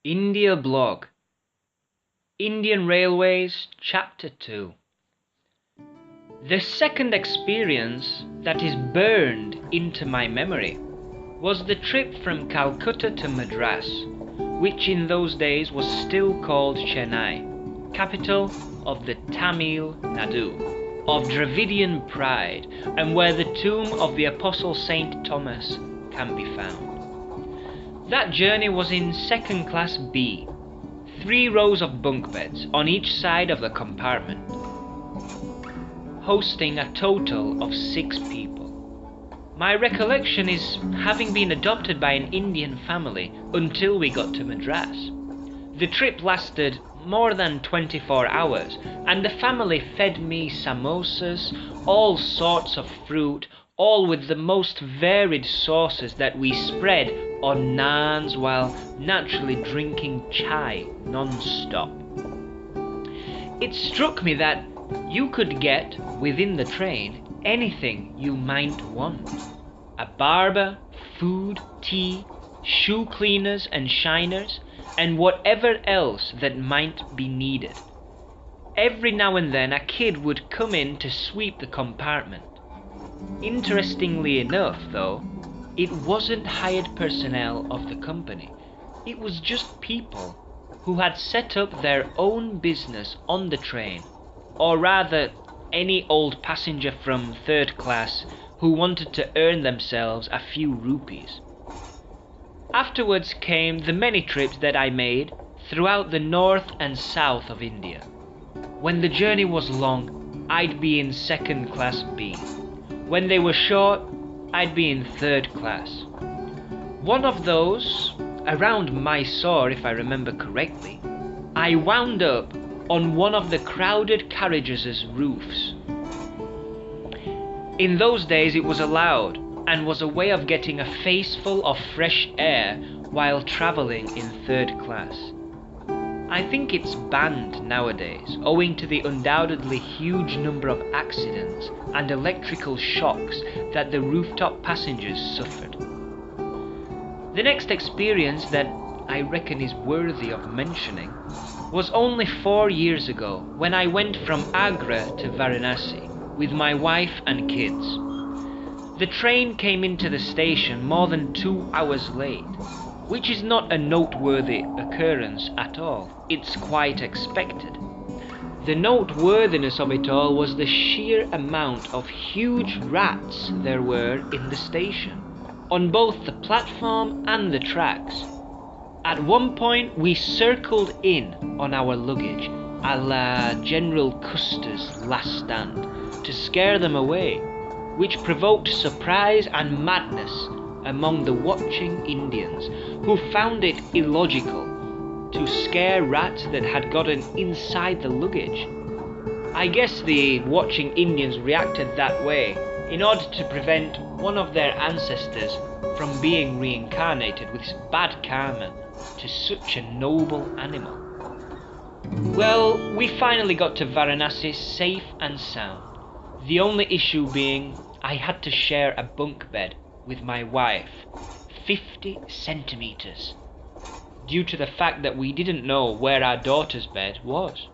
India Blog, Indian Railways, Chapter 2. The second experience that is burned into my memory was the trip from Calcutta to Madras, which in those days was still called Chennai, capital of the Tamil Nadu, of Dravidian pride, and where the tomb of the Apostle Saint Thomas can be found. That journey was in second class B, 3 rows of bunk beds on each side of the compartment, hosting a total of 6 people. My recollection is having been adopted by an Indian family until we got to Madras. The trip lasted more than 24 hours, and the family fed me samosas, all sorts of fruit, all with the most varied sauces that we spread on naans while naturally drinking chai non-stop. It struck me that you could get, within the train, anything you might want. A barber, food, tea, shoe cleaners and shiners, and whatever else that might be needed. Every now and then a kid would come in to sweep the compartment. Interestingly enough, though, it wasn't hired personnel of the company. It was just people who had set up their own business on the train, or rather, any old passenger from third class who wanted to earn themselves a few rupees. Afterwards came the many trips that I made throughout the north and south of India. When the journey was long, I'd be in second class B. When they were short, I'd be in third class. One of those, around Mysore if I remember correctly, I wound up on one of the crowded carriages' roofs. In those days it was allowed, and was a way of getting a faceful of fresh air while travelling in third class. I think it's banned nowadays, owing to the undoubtedly huge number of accidents and electrical shocks that the rooftop passengers suffered. The next experience that I reckon is worthy of mentioning was only 4 years ago, when I went from Agra to Varanasi with my wife and kids. The train came into the station more than 2 hours late, which is not a noteworthy occurrence at all. It's quite expected. The noteworthiness of it all was the sheer amount of huge rats there were in the station, on both the platform and the tracks. At one point we circled in on our luggage, a la General Custer's Last Stand, to scare them away, which provoked surprise and madness among the watching Indians, who found it illogical to scare rats that had gotten inside the luggage. I guess the watching Indians reacted that way in order to prevent one of their ancestors from being reincarnated with bad karma to such a noble animal. Well, we finally got to Varanasi safe and sound, the only issue being I had to share a bunk bed with my wife, 50 centimeters, due to the fact that we didn't know where our daughter's bed was.